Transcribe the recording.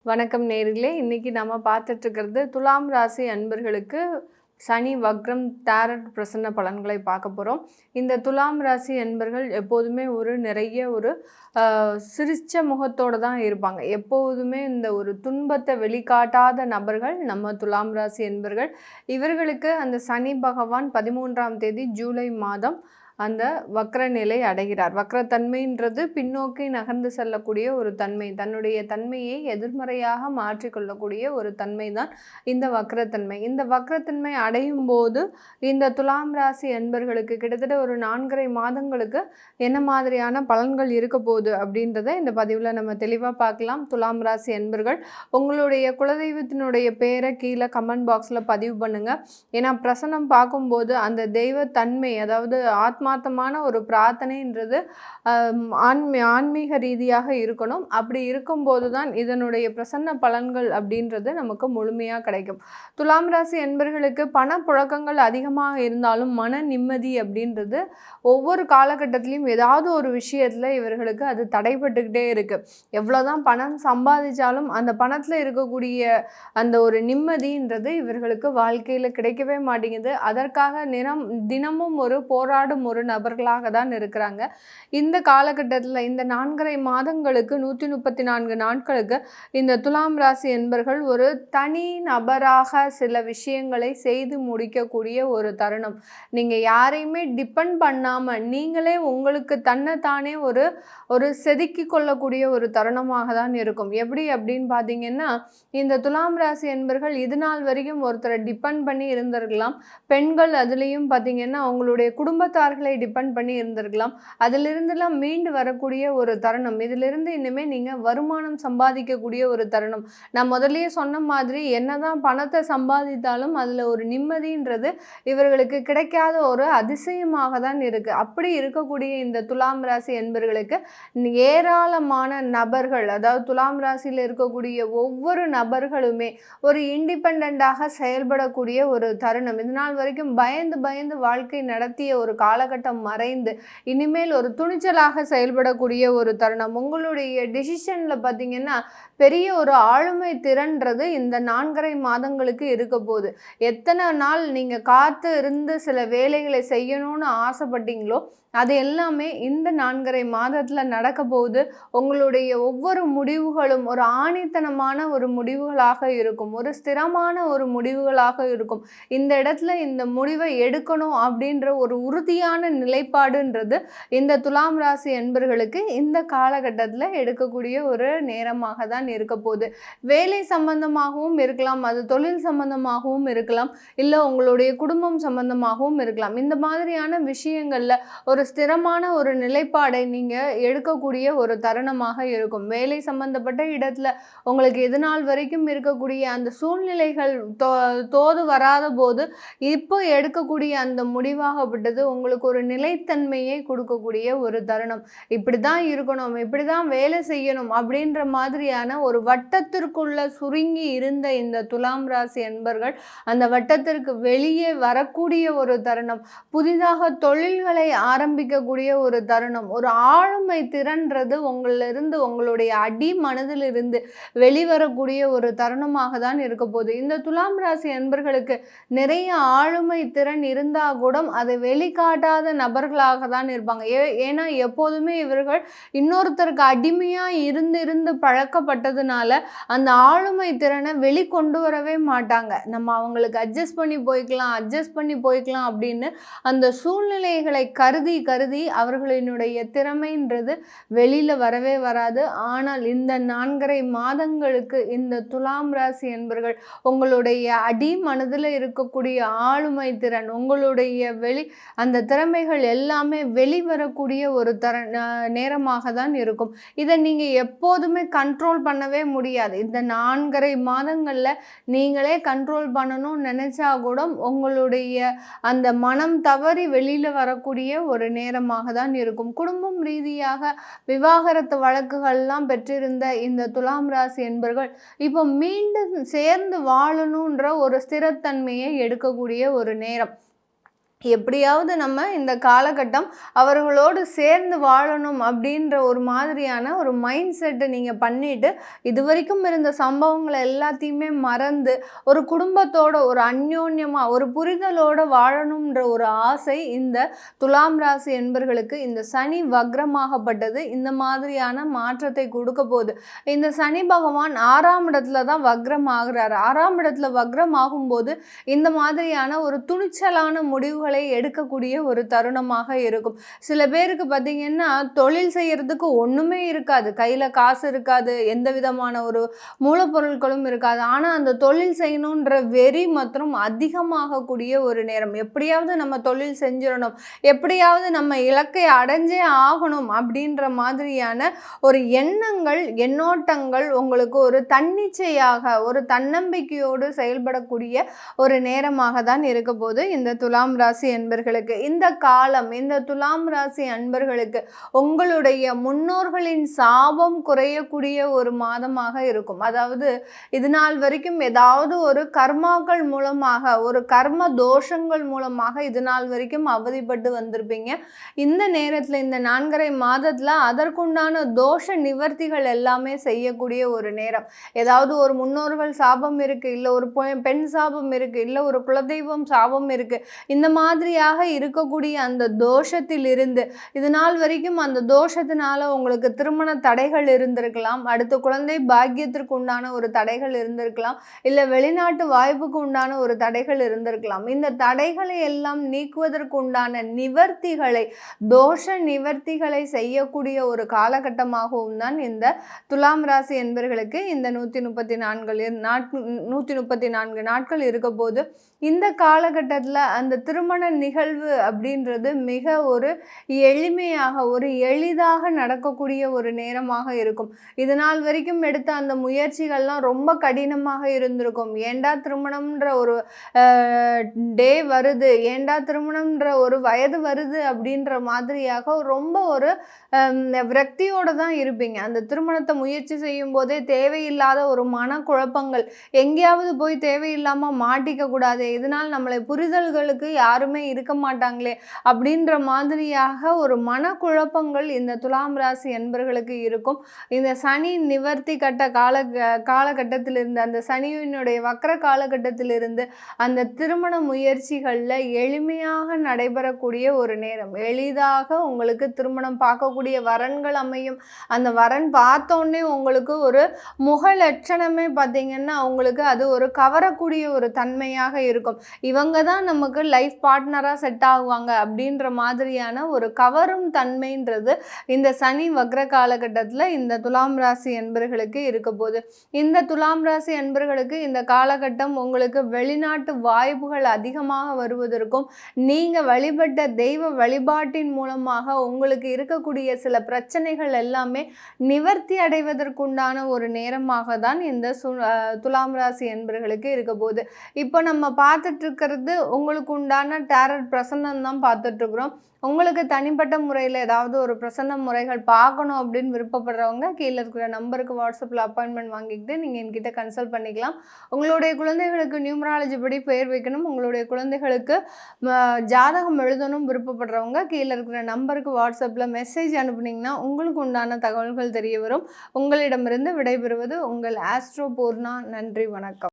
வணக்கம் நேயர்களே. இன்னைக்கு நம்ம பார்த்துட்டு இருக்கிறது துலாம் ராசி அன்பர்களுக்கு சனி வக்ரம் டாரட் பிரசன்ன பலன்களை பார்க்க போகிறோம். இந்த துலாம் ராசி அன்பர்கள் எப்போதுமே நிறைய சிரிச்ச முகத்தோடு தான் இருப்பாங்க. எப்போதுமே இந்த ஒரு துன்பத்தை வெளிக்காட்டாத நபர்கள் நம்ம துலாம் ராசி அன்பர்கள். இவர்களுக்கு அந்த சனி பகவான் 13ஆம் தேதி ஜூலை மாதம் அந்த வக்ர நிலை அடைகிறார். வக்ரத்தன்மைன்றது பின்னோக்கி நகர்ந்து செல்லக்கூடிய ஒரு தன்மை, தன்னுடைய தன்மையை எதிர்மறையாக மாற்றிக்கொள்ளக்கூடிய ஒரு தன்மை தான் இந்த வக்ரத்தன்மை. இந்த வக்ரத்தன்மை அடையும் போது இந்த துலாம் ராசி அன்பர்களுக்கு கிட்டத்தட்ட ஒரு 4.5 மாதங்களுக்கு என்ன மாதிரியான பலன்கள் இருக்க போகுது அப்படின்றத இந்த பதிவில் நம்ம தெளிவாக பார்க்கலாம். துலாம் ராசி அன்பர்கள், உங்களுடைய குலதெய்வத்தினுடைய பேரை கீழே கமெண்ட் பாக்ஸில் பதிவு பண்ணுங்கள். ஏன்னா பிரசனம் பார்க்கும்போது அந்த தெய்வத்தன்மை, அதாவது ஆத்மார்த்தமான ஒரு பிரார்த்தனைன்றது ஆன்மீக ரீதியாக இருக்கணும். அப்படி இருக்கும்போது தான் இதனுடைய பிரசன்ன பலன்கள் அப்படின்றது நமக்கு முழுமையாக கிடைக்கும். துலாம் ராசி என்பர்களுக்கு பணப்புழக்கங்கள் அதிகமாக இருந்தாலும் மன நிம்மதி அப்படின்றது ஒவ்வொரு காலகட்டத்திலையும் ஏதாவது ஒரு விஷயத்தில் இவர்களுக்கு அது தடைப்பட்டுக்கிட்டே இருக்குது. எவ்வளோதான் பணம் சம்பாதிச்சாலும் அந்த பணத்தில் இருக்கக்கூடிய அந்த ஒரு நிம்மதின்றது இவர்களுக்கு வாழ்க்கையில் கிடைக்கவே மாட்டேங்குது. அதற்காக தினமும் போராடும் ஒரு நபர்களாக தான் இருக்கிறாங்க. இந்த காலகட்டத்தில் இந்த 4.5 மாதங்களுக்கு 134 நாட்களுக்கு இந்த துலாம் ராசி என்பர்கள் ஒரு தனி நபராக சில விஷயங்களை செய்து முடிக்கக்கூடிய ஒரு தருணம். நீங்கள் யாரையுமே டிபெண்ட் பண்ணாமல் நீங்களே உங்களுக்கு தன்னைத்தானே ஒரு செதுக்கி கொள்ளக்கூடிய ஒரு தருணமாக தான் இருக்கும். எப்படி அப்படின்னு பார்த்தீங்கன்னா, இந்த துலாம் ராசி என்பர்கள் இது நாள் வரைக்கும் ஒருத்தரை டிபெண்ட் பண்ணி இருந்திருக்கலாம். பெண்கள் அதுலேயும் பார்த்தீங்கன்னா அவங்களுடைய குடும்பத்தார்களை டிபெண்ட் பண்ணி இருந்திருக்கலாம். அதிலிருந்துலாம் மீண்டு வரக்கூடிய ஒரு தருணம். இதிலிருந்து இனிமேல் நீங்கள் வருமானம் சம்பாதிக்கக்கூடிய ஒரு தருணம். நான் முதல்லயே சொன்ன மாதிரி என்னதான் பணத்தை சம்பாதித்தாலும் அதில் ஒரு நிம்மதின்றது இவர்களுக்கு கிடைக்காத ஒரு அதிசயமாக தான் இருக்குது. அப்படி இருக்கக்கூடிய இந்த துலாம் ராசி என்பர்களுக்கு ஏராளமான நபர்கள், அதாவது துலாம் ராசியில் இருக்கக்கூடிய ஒவ்வொரு நபர்களுமே ஒரு இண்டிபெண்டாக செயல்படக்கூடிய ஒரு தருணம். இதனால் வரைக்கும் பயந்து வாழ்க்கை நடத்திய ஒரு காலகட்டம் மறைந்து இனிமேல் ஒரு துணிச்சலாக செயல்படக்கூடிய ஒரு தருணம். உங்களுடைய டிசிஷனில் பார்த்தீங்கன்னா பெரிய ஒரு ஆளுமை திறன்றது இந்த 4.5 மாதங்களுக்கு இருக்க போகுது. எத்தனை நாள் நீங்கள் காத்து இருந்து சில வேலைகளை செய்யணும்னு ஆசைப்பட்டீங்களோ அது எல்லாமே இந்த 4.5 மாதத்தில் நடக்க போகுது. உங்களுடைய ஒவ்வொரு முடிவுகளும் ஒரு ஆணித்தனமான ஒரு முடிவுகளாக இருக்கும், ஒரு ஸ்திரமான ஒரு முடிவுகளாக இருக்கும். இந்த இடத்துல இந்த முடிவை எடுக்கணும் அப்படின்ற ஒரு உறுதியான நிலைப்பாடுன்றது இந்த துலாம் ராசி என்பர்களுக்கு இந்த காலகட்டத்தில் எடுக்கக்கூடிய ஒரு நேரமாக தான் இருக்க போகுது. வேலை சம்பந்தமாகவும் இருக்கலாம், அது தொழில் சம்பந்தமாகவும் இருக்கலாம், இல்லை உங்களுடைய குடும்பம் சம்பந்தமாகவும் இருக்கலாம். இந்த மாதிரியான விஷயங்களில் ஒரு ஸ்திரமான ஒரு நிலைப்பாடை நீங்கள் எடுக்கக்கூடிய ஒரு தருணமாக இருக்கும். வேலை சம்பந்தப்பட்ட இடத்துல உங்களுக்கு இது நாள் வரைக்கும் இருக்கக்கூடிய அந்த சூழ்நிலைகள் தோது வராத போது இப்போ எடுக்கக்கூடிய அந்த முடிவாகப்பட்டது உங்களுக்கு ஒரு நிலைத்தன்மையை கொடுக்கக்கூடிய ஒரு தருணம். இப்படி தான் இருக்கணும், இப்படி தான் வேலை செய்யணும் அப்படின்ற மாதிரியான ஒரு வட்டத்திற்குள்ள சுருங்கி இருந்த இந்த துலாம் ராசி என்பர்கள் அந்த வட்டத்திற்கு வெளியே வரக்கூடிய ஒரு தருணம். புதிதாக தொழில்களை ஆரம்பிக்கக்கூடிய ஒரு தருணம். ஒரு ஆளுமை திறன்றது உங்களிலிருந்து, உங்களுடைய அடி மனதிலிருந்து வெளிவரக்கூடிய ஒரு தருணமாக தான் இருக்க போகுது. இந்த துலாம் ராசி என்பர்களுக்கு நிறைய ஆளுமை திறன் இருந்தால் கூட அதை வெளிக்காட்டாத நபர்களாக தான் இருப்பாங்க. ஏன்னா எப்போதுமே இவர்கள் இன்னொருத்தருக்கு அடிமையாக இருந்து பழக்கப்பட்டதுனால அந்த ஆளுமை திறனை வெளிக்கொண்டு வரவே மாட்டாங்க. நம்ம அவங்களுக்கு அட்ஜஸ்ட் பண்ணி போய்க்கலாம் அப்படின்னு அந்த சூழ்நிலைகளை கருதி அவர்களினுடைய திறமைன்றது வெளியில் வரவே வராது. ஆனால் இந்த 4.5 மாதங்களுக்கு இந்த துலாம் ராசி என்பர்கள் உங்களுடைய அடி மனதில் இருக்கக்கூடிய ஆளுமை திறன், உங்களுடைய அந்த திறமைகள் எல்லாமே வெளிவரக்கூடிய ஒரு நேரமாக தான் இருக்கும். இதை நீங்கள் எப்போதுமே கண்ட்ரோல் பண்ணவே முடியாது. இந்த 4.5 மாதங்களில் நீங்களே கண்ட்ரோல் பண்ணணும்னு நினைச்சா கூட உங்களுடைய அந்த மனம் தவறி வெளியில் வரக்கூடிய ஒரு நேரமாக தான் இருக்கும். குடும்பம் ரீதியாக விவாகரத்து வழக்குகள்லாம் பெற்றிருந்த இந்த துலாம் ராசி என்பர்கள் இப்போ மீண்டும் சேர்ந்து வாழணுன்ற ஒரு ஸ்திரத்தன்மையை எடுக்கக்கூடிய ஒரு நேரம். எப்படியாவது நம்ம இந்த காலகட்டம் அவர்களோடு சேர்ந்து வாழணும் அப்படின்ற ஒரு மாதிரியான ஒரு மைண்ட் செட்டை நீங்கள் பண்ணிட்டு இதுவரைக்கும் இருந்த சம்பவங்களை எல்லாத்தையுமே மறந்து ஒரு குடும்பத்தோட ஒரு அந்யோன்யமாக ஒரு புரிதலோடு வாழணுன்ற ஒரு ஆசை இந்த துலாம் ராசி என்பர்களுக்கு இந்த சனி வக்ரமாகப்பட்டது இந்த மாதிரியான மாற்றத்தை கொடுக்க போகுது. இந்த சனி பகவான் 6ஆம் இடத்துல தான் வக்ரம் ஆகுறாரு. 6ஆம் இடத்துல வக்ரம் ஆகும்போது இந்த மாதிரியான ஒரு துணிச்சலான முடிவுகள் எடுக்கக்கூடிய ஒரு தருணமாக இருக்கும். சில பேருக்கு பார்த்தீங்கன்னா தொழில் செய்யறதுக்கு ஒண்ணுமே இருக்காது, கையில காசு இருக்காது, எந்த விதமான ஒரு மூலப்பொருட்களும் இருக்காது. ஆனா அந்த தொழில் செய்யணுன்ற வெறி மற்றும் அதிகமாகக்கூடிய ஒரு நேரம். எப்படியாவது நம்ம தொழில் செஞ்சிடணும், எப்படியாவது நம்ம இலக்கை அடைஞ்சே ஆகணும் அப்படின்ற மாதிரியான ஒரு எண்ணங்கள் எண்ணோட்டங்கள் உங்களுக்கு ஒரு தன்னிச்சையாக ஒரு தன்னம்பிக்கையோடு செயல்படக்கூடிய ஒரு நேரமாக தான் இருக்க போது இந்த துலாம் ராசி அன்பர்களுக்கு. இந்த காலம் இந்த துலாம் ராசி அன்பர்களுக்கு உங்களுடைய முன்னோர்களின் சாபம் குறையக்கூடிய ஒரு மாதமாக இருக்கும். அதாவது இது நாள் வரைக்கும் ஏதாவது ஒரு கர்மாக்கள் மூலமாக ஒரு கர்ம தோஷங்கள் மூலமாக இது நாள் வரைக்கும் அவதிப்பட்டு வந்திருப்பீங்க. இந்த நேரத்தில் இந்த 4.5 மாதத்தில் அதற்குண்டான தோஷ நிவர்த்திகள் எல்லாமே செய்யக்கூடிய ஒரு நேரம். ஏதாவது ஒரு முன்னோர்கள் சாபம் இருக்கு, இல்லை ஒரு பெண் சாபம் இருக்கு, இல்லை ஒரு குலதெய்வம் சாபம் இருக்கு, இந்த மாதிரியாக இருக்கக்கூடிய அந்த தோஷத்திலிருந்து இது நாள் வரைக்கும் அந்த தோஷத்தினால உங்களுக்கு திருமண தடைகள் இருந்திருக்கலாம், அடுத்த குழந்தை பாக்கியத்திற்கு உண்டான ஒரு தடைகள் இருந்திருக்கலாம், இல்லை வெளிநாட்டு வாய்ப்புக்கு உண்டான ஒரு தடைகள் இருந்திருக்கலாம். இந்த தடைகளை எல்லாம் நீக்குவதற்கு உண்டான நிவர்த்திகளை தோஷ நிவர்த்திகளை செய்யக்கூடிய ஒரு காலகட்டமாகவும் தான் இந்த துலாம் ராசி என்பர்களுக்கு இந்த 134 நாட்கள் இருக்க போது. இந்த காலகட்டத்தில் அந்த திருமண நிகழ்வு அப்படின்றது மிக ஒரு எளிமையாக ஒரு எளிதாக நடக்கக்கூடிய ஒரு நேரமாக இருக்கும். இது நாள் வரைக்கும் எடுத்த அந்த முயற்சிகள்லாம் ரொம்ப கடினமாக இருந்திருக்கும். ஏண்டா திருமணம்ன்ற ஒரு டே வருது, ஏண்டா திருமணம்ன்ற ஒரு வயது வருது அப்படின்ற மாதிரியாக ரொம்ப ஒரு விரக்தியோடு தான் இருப்பீங்க. அந்த திருமணத்தை முயற்சி செய்யும் போதே தேவையில்லாத ஒரு மனக்குழப்பங்கள், எங்கேயாவது போய் தேவையில்லாமல் மாட்டிக்க கூடாது, இதனால் நம்மளை புரிதல்களுக்கு யாருமே இருக்க மாட்டாங்களே அப்படின்ற மாதிரியாக ஒரு மனக்குழப்பங்கள் இந்த துலாம் ராசி என்பர்களுக்கு இருக்கும். இந்த சனி நிவர்த்தி கட்ட காலகட்டத்திலிருந்து அந்த சனியினுடைய வக்ர காலகட்டத்திலிருந்து அந்த திருமண முயற்சிகளில் எளிமையாக நடைபெறக்கூடிய ஒரு நேரம். எளிதாக உங்களுக்கு திருமணம் பார்க்கக்கூடிய வரன்கள் அமையும். அந்த வரன் பார்த்தோன்னே உங்களுக்கு ஒரு முக லட்சணமே பார்த்தீங்கன்னா உங்களுக்கு அது ஒரு கவரக்கூடிய ஒரு தன்மையாக இருக்கும். இவங்க தான் நமக்கு லைஃப் பார்ட்னராக செட் ஆகுவாங்க அப்படின்ற மாதிரியான ஒரு கவரும் தன்மைன்றது இந்த சனி வக்ர காலகட்டத்தில் இந்த துலாம் ராசி என்பர்களுக்கு இருக்க போது. இந்த துலாம் ராசி என்பர்களுக்கு இந்த காலகட்டம் உங்களுக்கு வெளிநாட்டு வாய்ப்புகள் அதிகமாக வருவதற்கும் நீங்கள் வழிபட்ட தெய்வ வழிபாட்டின் மூலமாக உங்களுக்கு இருக்கக்கூடிய சில பிரச்சனைகள் எல்லாமே நிவர்த்தி அடைவதற்குண்டான ஒரு நேரமாக தான் இந்த துலாம் ராசி என்பர்களுக்கு இருக்க போகுது. இப்போ நம்ம பார்த்துட்டு இருக்கிறது உங்களுக்கு உண்டான டேரட் பிரசன்னம் தான் பார்த்துட்டு இருக்கிறோம். உங்களுக்கு தனிப்பட்ட முறையில் ஏதாவது ஒரு பிரசன்ன முறைகள் பார்க்கணும் அப்படின்னு விருப்பப்படுறவங்க கீழே இருக்கிற நம்பருக்கு வாட்ஸ்அப்பில் அப்பாயின்மெண்ட் வாங்கிக்கிட்டு நீங்கள் என்கிட்ட கன்சல்ட் பண்ணிக்கலாம். உங்களுடைய குழந்தைகளுக்கு நியூமராலஜி படி பெயர் வைக்கணும், உங்களுடைய குழந்தைகளுக்கு ஜாதகம் எழுதணும் விருப்பப்படுறவங்க கீழே இருக்கிற நம்பருக்கு வாட்ஸ்அப்பில் மெசேஜ் அனுப்புனீங்கன்னா உங்களுக்கு உண்டான தகவல்கள் தெரிய வரும். உங்களிடமிருந்து விடைபெறுவது உங்கள் ஆஸ்ட்ரோ பூர்ணா. நன்றி, வணக்கம்.